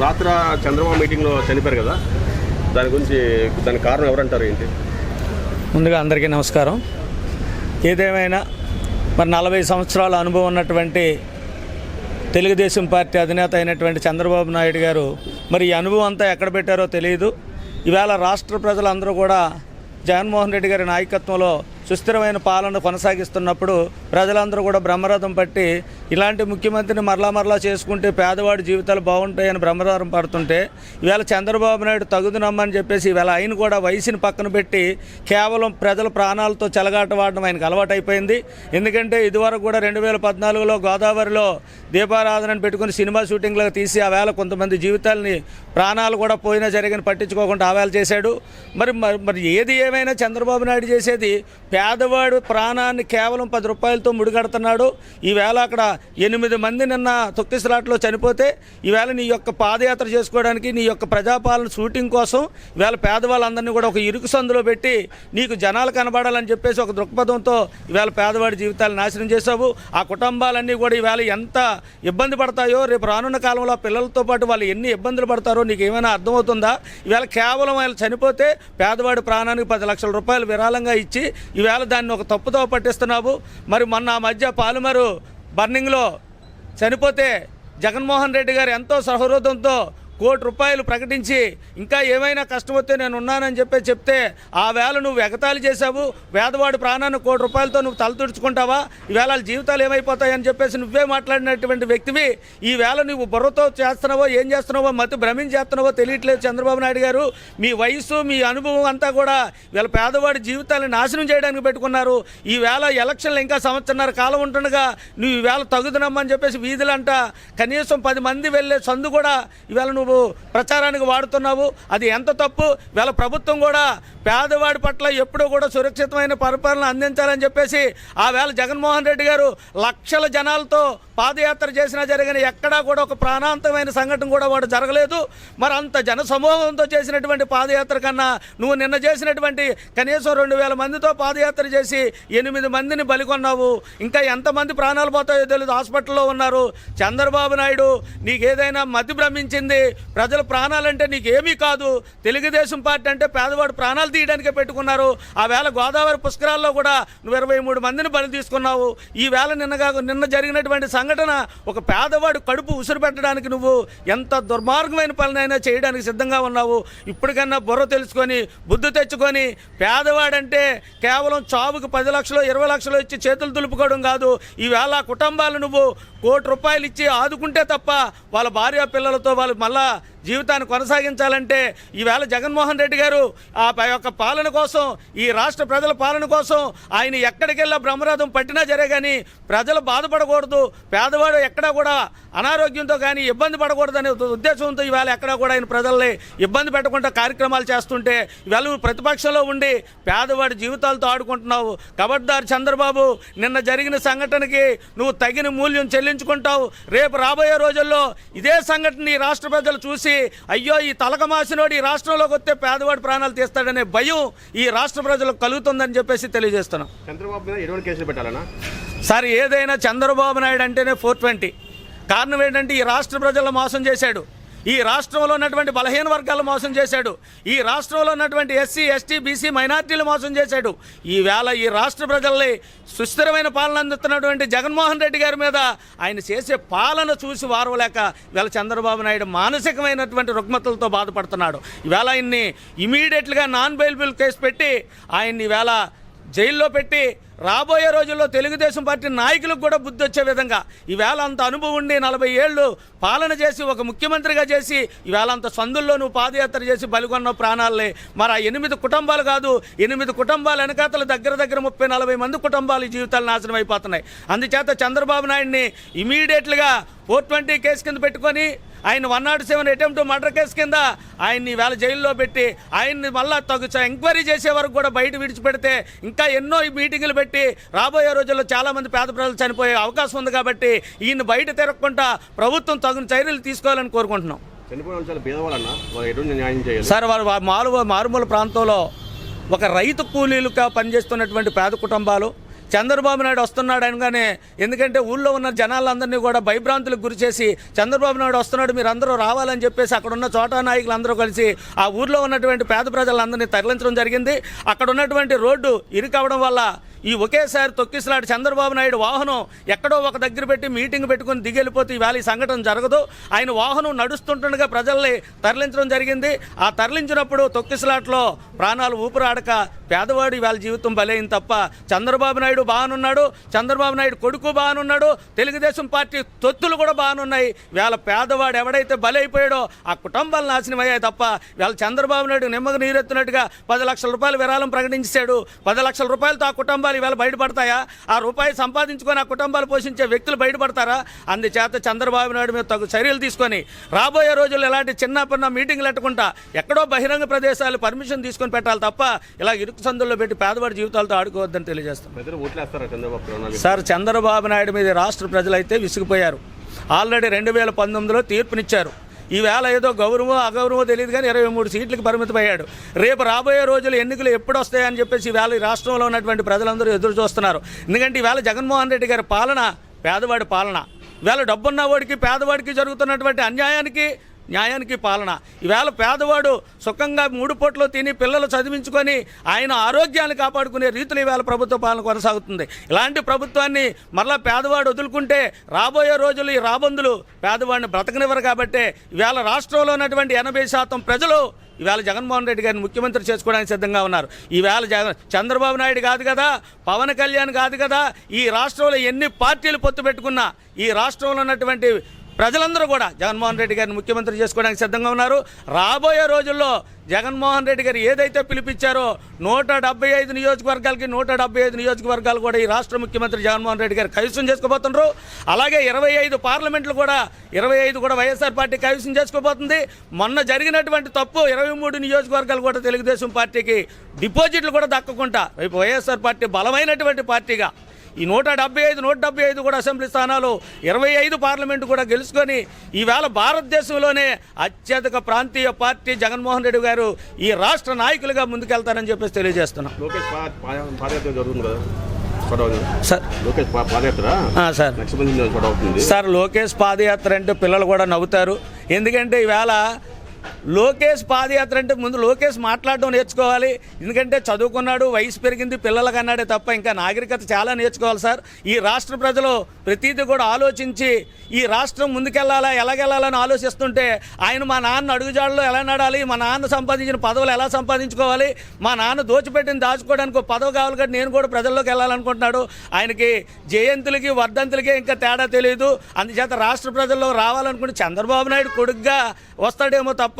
రాత్రి చంద్రబాబు మీటింగ్లో చనిపోయారు కదా, దాని గురించి దాని కారణం ఎవరంటారు ఏంటి? ముందుగా అందరికీ నమస్కారం. ఏదేమైనా మరి 40 సంవత్సరాల అనుభవం ఉన్నటువంటి తెలుగుదేశం పార్టీ అధినేత అయినటువంటి చంద్రబాబు నాయుడు గారు మరి ఈ అనుభవం అంతా ఎక్కడ పెట్టారో తెలియదు. ఈవేళ రాష్ట్ర ప్రజలందరూ కూడా జగన్మోహన్ రెడ్డి గారి నాయకత్వంలో సుస్థిరమైన పాలన కొనసాగిస్తున్నప్పుడు ప్రజలందరూ కూడా బ్రహ్మరథం పట్టి ఇలాంటి ముఖ్యమంత్రిని మరలా చేసుకుంటే పేదవాడి జీవితాలు బాగుంటాయని బ్రహ్మరథం పడుతుంటే ఈవేళ చంద్రబాబు నాయుడు తగుదునమ్మని చెప్పేసి ఈవేళ ఆయన కూడా వయసుని పక్కన పెట్టి కేవలం ప్రజల ప్రాణాలతో చెలగాటవాడడం ఆయనకు అలవాటైపోయింది. ఎందుకంటే ఇదివరకు కూడా 2014లో గోదావరిలో దీపారాధనను పెట్టుకుని సినిమా షూటింగ్లకు తీసి ఆ వేళ కొంతమంది జీవితాలని ప్రాణాలు కూడా పోయినా జరిగిన పట్టించుకోకుండా ఆ వేళ చేశాడు. మరి ఏది ఏమైనా చంద్రబాబు నాయుడు చేసేది పేదవాడు ప్రాణాన్ని కేవలం 10 రూపాయలతో ముడిగడుతున్నాడు. ఈవేళ అక్కడ 8 మంది నిన్న తొక్కిసలాట్లో చనిపోతే ఈవేళ నీ యొక్క పాదయాత్ర చేసుకోవడానికి నీ యొక్క ప్రజాపాలన షూటింగ్ కోసం ఈవేళ పేదవాళ్ళందరినీ కూడా ఒక ఇరుకు సందులో పెట్టి నీకు జనాలు కనబడాలని చెప్పేసి ఒక దృక్పథంతో ఈవేళ పేదవాడి జీవితాలు నాశనం చేశావు. ఆ కుటుంబాలన్నీ కూడా ఈవేళ ఎంత ఇబ్బంది పడతాయో, రేపు రానున్న కాలంలో పిల్లలతో పాటు వాళ్ళు ఎన్ని ఇబ్బందులు పడతారో నీకు ఏమైనా అర్థమవుతుందా? ఈవేళ కేవలం వాళ్ళు చనిపోతే పేదవాడి ప్రాణానికి 10 లక్షల రూపాయలు విరాళంగా ఇచ్చి ఈవేళ దాన్ని ఒక తప్పుతో పట్టిస్తున్నావు. మరి మొన్న ఆ మధ్య పాలుమరు బర్నింగ్లో చనిపోతే జగన్మోహన్ రెడ్డి గారు ఎంతో సహృదంతో ₹1 కోటి ప్రకటించి ఇంకా ఏమైనా కష్టం వస్తే నేను ఉన్నానని చెప్తే ఆ వేళ నువ్వు ఎగతాళి చేశావు. పేదవాడి ప్రాణాన్ని ₹1 కోటితో నువ్వు తలతుడుచుకుంటావా? ఈవేళ జీవితాలు ఏమైపోతాయని చెప్పేసి నువ్వే మాట్లాడినటువంటి వ్యక్తివి ఈవేళ నువ్వు బుర్రతో చేస్తున్నావో ఏం చేస్తున్నావో మతి భ్రమించేస్తున్నావో తెలియట్లేదు చంద్రబాబు నాయుడు గారు. మీ వయసు మీ అనుభవం అంతా కూడా వీళ్ళ పేదవాడి జీవితాలను నాశనం చేయడానికి పెట్టుకున్నారు. ఈవేళ ఎలక్షన్లు ఇంకా సంవత్సరన్నర కాలం ఉంటుండగా నువ్వు ఈవేళ తగుదనమ్మని చెప్పేసి వీధులంట కనీసం 10 మంది వెళ్ళే సందు కూడా ఈవేళ నువ్వు ప్రచారానికి వాడుతున్నావు. అది ఎంత తప్పు? వీళ్ళ ప్రభుత్వం కూడా పేదవాడి పట్ల ఎప్పుడూ కూడా సురక్షితమైన పరిపాలన అందించాలని చెప్పేసి ఆ వేళ జగన్మోహన్ రెడ్డి గారు లక్షల జనాలతో పాదయాత్ర చేసినా జరిగిన ఎక్కడా కూడా ఒక ప్రాణాంతమైన సంఘటన కూడా వాడు జరగలేదు. మరి అంత జన సమూహంతో చేసినటువంటి పాదయాత్ర కన్నా నువ్వు నిన్న చేసినటువంటి కనీసం 2000 మందితో పాదయాత్ర చేసి 8 మందిని బలికొన్నావు. ఇంకా ఎంతమంది ప్రాణాలు పోతాయో తెలియదు, హాస్పిటల్లో ఉన్నారు. చంద్రబాబు నాయుడు నీకేదైనా మతి భ్రమించింది? ప్రజల ప్రాణాలంటే నీకేమీ కాదు. తెలుగుదేశం పార్టీ అంటే పేదవాడు ప్రాణాలు తీయడానికే పెట్టుకున్నారు. ఆ వేళ గోదావరి పుష్కరాల్లో కూడా నువ్వు 23 మందిని బలి తీసుకున్నావు. ఈ వేళ నిన్న జరిగినటువంటి సంఘటన ఒక పేదవాడు కడుపు ఉసురు పెట్టడానికి నువ్వు ఎంత దుర్మార్గమైన పనులైనా చేయడానికి సిద్ధంగా ఉన్నావు. ఇప్పటికన్నా బుర్ర తెలుసుకొని బుద్ధి తెచ్చుకొని పేదవాడంటే కేవలం చావుకు 10 లక్షలు 20 లక్షలు ఇచ్చి చేతులు దులుపుకోవడం కాదు. ఈవేళ కుటుంబాలు నువ్వు ₹1 కోటి ఇచ్చి ఆదుకుంటే తప్ప వాళ్ళ భార్య పిల్లలతో వాళ్ళు మళ్ళా జీవితాన్ని కొనసాగించాలంటే ఈవేళ జగన్మోహన్ రెడ్డి గారు ఆ యొక్క పాలన కోసం, ఈ రాష్ట్ర ప్రజల పాలన కోసం ఆయన ఎక్కడికెళ్ళా బ్రహ్మరథం పట్టినా జరే కానీ ప్రజలు బాధపడకూడదు, పేదవాడు ఎక్కడా కూడా అనారోగ్యంతో కానీ ఇబ్బంది పడకూడదనే ఉద్దేశంతో ఈవేళ ఎక్కడా కూడా ఆయన ప్రజల్ని ఇబ్బంది పెట్టకుండా కార్యక్రమాలు చేస్తుంటే ఈవేళ నువ్వు ప్రతిపక్షంలో ఉండి పేదవాడి జీవితాలతో ఆడుకుంటున్నావు. ఖబర్దార్ చంద్రబాబు, నిన్న జరిగిన సంఘటనకి నువ్వు తగిన మూల్యం చెల్లించుకుంటావు. రేపు రాబోయే రోజుల్లో ఇదే సంఘటన ఈ రాష్ట్ర ప్రజలు చూసి అయ్యో ఈ తలకమాసినోడు ఈ రాష్ట్రంలోకి వస్తే పేదవాడి ప్రాణాలు తీస్తాడనే భయం ఈ రాష్ట్ర ప్రజలకు కలుగుతుందని చెప్పేసి తెలియజేస్తున్నాం. చంద్రబాబు మీద ఎటువంటి కేసులు పెట్టాలన్నా? సార్, ఏదైనా చంద్రబాబు నాయుడు అంటేనే 420. కారణం ఏంటంటే ఈ రాష్ట్ర ప్రజలను మోసం చేశాడు, ఈ రాష్ట్రంలో ఉన్నటువంటి బలహీన వర్గాలు మోసం చేశాడు, ఈ రాష్ట్రంలో ఉన్నటువంటి ఎస్సీ ఎస్టీ బీసీ మైనార్టీలు మోసం చేశాడు. ఈవేళ ఈ రాష్ట్ర ప్రజల్ని సుస్థిరమైన పాలన అందిస్తున్నటువంటి జగన్మోహన్ రెడ్డి గారి మీద ఆయన చేసే పాలన చూసి వారవలేక ఈవేళ చంద్రబాబు నాయుడు మానసికమైనటువంటి రుగ్మతలతో బాధపడుతున్నాడు. ఈవేళ ఆయన్ని ఇమీడియట్గా నాన్ బెయిలబుల్ కేసు పెట్టి ఆయన్ని ఈవేళ జైల్లో పెట్టి రాబోయే రోజుల్లో తెలుగుదేశం పార్టీ నాయకులకు కూడా బుద్ధి వచ్చే విధంగా ఈవేళ అంత అనుభవం ఉండి 40 ఏళ్ళు పాలన చేసి ఒక ముఖ్యమంత్రిగా చేసి ఈవేళ అంత సందుల్లో నువ్వు పాదయాత్ర చేసి బలిగొన్న ప్రాణాలే. మరి ఆ 8 కుటుంబాలు కాదు, 8 కుటుంబాల వెనకాతలు దగ్గర 30-40 మంది కుటుంబాల జీవితాలు నాశనం అయిపోతున్నాయి. అందుచేత చంద్రబాబు నాయుడిని ఇమీడియట్గా 420 కేసు కింద పెట్టుకొని ఆయన 107 అటెంప్ట్ మర్డర్ కేసు కింద ఆయన్ని ఈవేళ జైల్లో పెట్టి ఆయన్ని మళ్ళా ఎంక్వైరీ చేసే వరకు కూడా బయట విడిచిపెడితే ఇంకా ఎన్నో మీటింగులు పెట్టి రాబోయే రోజుల్లో చాలామంది పేద ప్రజలు చనిపోయే అవకాశం ఉంది. కాబట్టి ఈయన బయట తిరగకుండా ప్రభుత్వం తగిన చర్యలు తీసుకోవాలని కోరుకుంటున్నాం. సార్, వారు మారుమూల ప్రాంతంలో ఒక రైతు కూలీలుగా పనిచేస్తున్నటువంటి పేద కుటుంబాలు చంద్రబాబు నాయుడు వస్తున్నాడు అనగానే, ఎందుకంటే ఊళ్ళో ఉన్న జనాలందరినీ కూడా భయభ్రాంతులకు గురి చేసి చంద్రబాబు నాయుడు వస్తున్నాడు మీరు అందరూ రావాలని చెప్పేసి అక్కడ ఉన్న చోటా నాయకులు అందరూ కలిసి ఆ ఊర్లో ఉన్నటువంటి పేద ప్రజలందరినీ తరలించడం జరిగింది. అక్కడ ఉన్నటువంటి రోడ్డు ఇరుకవడం వల్ల ఈ ఒకేసారి తొక్కిసలాడి చంద్రబాబు నాయుడు వాహనం ఎక్కడో ఒక దగ్గర పెట్టి మీటింగ్ పెట్టుకుని దిగెళ్ళిపోతే ఈవేళ ఈ సంఘటన జరగదు. ఆయన వాహనం నడుస్తుండగా ప్రజల్ని తరలించడం జరిగింది. ఆ తరలించినప్పుడు తొక్కిసలాట్లో ప్రాణాలు ఊపిరాడక పేదవాడు ఇవాళ జీవితం బలైంది తప్ప చంద్రబాబు నాయుడు బాగానున్నాడు, చంద్రబాబు నాయుడు కొడుకు బాగానున్నాడు, తెలుగుదేశం పార్టీ తొత్తులు కూడా బాగానున్నాయి. వేళ పేదవాడు ఎవడైతే బలైపోయాడో ఆ కుటుంబాలు నాశనం అయ్యాయి తప్ప వేళ చంద్రబాబు నాయుడు నిమ్మకు నీరెత్తినట్టుగా 10 లక్షల రూపాయలు విరాళం ప్రకటించాడు. 10 లక్షల రూపాయలతో ఆ కుటుంబాలు ఈవేళ బయటపడతాయా? ఆ రూపాయి సంపాదించుకొని ఆ కుటుంబాలు పోషించే వ్యక్తులు బయటపడతారా? అందుచేత చంద్రబాబు నాయుడు మీద తగు చర్యలు తీసుకొని రాబోయే రోజుల్లో ఇలాంటి చిన్న పన్న మీటింగ్లు ఎట్టకుండా ఎక్కడో బహిరంగ ప్రదేశాలు పర్మిషన్ తీసుకొని పెట్టాలి తప్ప ఇలా ఇరుకు సందుల్లో పెట్టి పేదవాడి జీవితాలతో ఆడుకోవద్దని తెలియజేస్తాం. సార్, చంద్రబాబు నాయుడు మీద రాష్ట్ర ప్రజలైతే విసిగిపోయారు. ఆల్రెడీ 2019లో తీర్పునిచ్చారు. ఈవేళ ఏదో గౌరవమో అగౌరవమో తెలియదు కానీ 23 సీట్లకు పరిమితమయ్యాడు. రేపు రాబోయే రోజులు ఎన్నికలు ఎప్పుడు వస్తాయని చెప్పేసి ఈవేళ ఈ రాష్ట్రంలో ఉన్నటువంటి ప్రజలందరూ ఎదురు చూస్తున్నారు. ఎందుకంటే ఈవేళ జగన్మోహన్ రెడ్డి గారి పాలన పేదవాడి పాలన. ఈవేళ డబ్బున్నవాడికి పేదవాడికి జరుగుతున్నటువంటి న్యాయానికి పాలన. ఈవేళ పేదవాడు సుఖంగా 3 పూటలు తిని పిల్లలు చదివించుకొని ఆయన ఆరోగ్యాన్ని కాపాడుకునే రీతిలో ఈవేళ ప్రభుత్వ పాలన కొనసాగుతుంది. ఇలాంటి ప్రభుత్వాన్ని మరలా పేదవాడు వదులుకుంటే రాబోయే రోజులు ఈ రాబందులు పేదవాడిని బ్రతకనివ్వరు. కాబట్టి ఈవేళ రాష్ట్రంలో ఉన్నటువంటి 80% ప్రజలు ఈవేళ జగన్మోహన్ రెడ్డి గారిని ముఖ్యమంత్రి చేసుకోవడానికి సిద్ధంగా ఉన్నారు. ఈవేళ చంద్రబాబు నాయుడు కాదు కదా, పవన్ కళ్యాణ్ కాదు కదా, ఈ రాష్ట్రంలో ఎన్ని పార్టీలు పొత్తు పెట్టుకున్నా ఈ రాష్ట్రంలో ఉన్నటువంటి ప్రజలందరూ కూడా జగన్మోహన్ రెడ్డి గారిని ముఖ్యమంత్రి చేసుకోవడానికి సిద్ధంగా ఉన్నారు. రాబోయే రోజుల్లో జగన్మోహన్ రెడ్డి గారు ఏదైతే పిలిపించారో 175 నియోజకవర్గాలకి 175 నియోజకవర్గాలు కూడా ఈ రాష్ట్ర ముఖ్యమంత్రి జగన్మోహన్ రెడ్డి గారు కైవసం చేసుకోబోతున్నారు. అలాగే 25 పార్లమెంట్లు కూడా 25 కూడా వైఎస్ఆర్ పార్టీ కైవసం చేసుకోబోతుంది. మొన్న జరిగినటువంటి తప్పు 23 నియోజకవర్గాలు కూడా తెలుగుదేశం పార్టీకి డిపాజిట్లు కూడా దక్కకుండా రేపు వైఎస్ఆర్ పార్టీ బలమైనటువంటి పార్టీగా ఈ 175 కూడా అసెంబ్లీ స్థానాలు 25 పార్లమెంటు కూడా గెలుచుకొని ఈవేళ భారతదేశంలోనే అత్యధిక ప్రాంతీయ పార్టీ జగన్మోహన్ రెడ్డి గారు ఈ రాష్ట్ర నాయకులుగా ముందుకెళ్తారని చెప్పేసి తెలియజేస్తున్నాం. సార్, లోకేష్ పాదయాత్ర అంటే పిల్లలు కూడా నవ్వుతారు. ఎందుకంటే ఈవేళ లోకేష్ పాదయాత్ర అంటే ముందు లోకేష్ మాట్లాడడం నేర్చుకోవాలి. ఎందుకంటే చదువుకున్నాడు, వయసు పెరిగింది, పిల్లలకు అన్నాడే తప్ప ఇంకా నాగరికత చాలా నేర్చుకోవాలి. సార్, ఈ రాష్ట్ర ప్రజలు ప్రతిదీ కూడా ఆలోచించి ఈ రాష్ట్రం ముందుకెళ్లాలా ఎలాగెళ్లాలని ఆలోచిస్తుంటే ఆయన మా నాన్న అడుగుజాడలో ఎలా నడాలి, మా నాన్న సంపాదించిన పదవులు ఎలా సంపాదించుకోవాలి, మా నాన్న దోచిపెట్టిన దాచుకోవడానికి పదవి కావాలి కాబట్టి నేను కూడా ప్రజల్లోకి వెళ్ళాలనుకుంటున్నాడు. ఆయనకి జయంతులకి వర్ధంతులకి ఇంకా తేడా తెలియదు. అందుచేత రాష్ట్ర ప్రజల్లో రావాలనుకుంటే చంద్రబాబు నాయుడు కొడుకుగా వస్తాడేమో తప్ప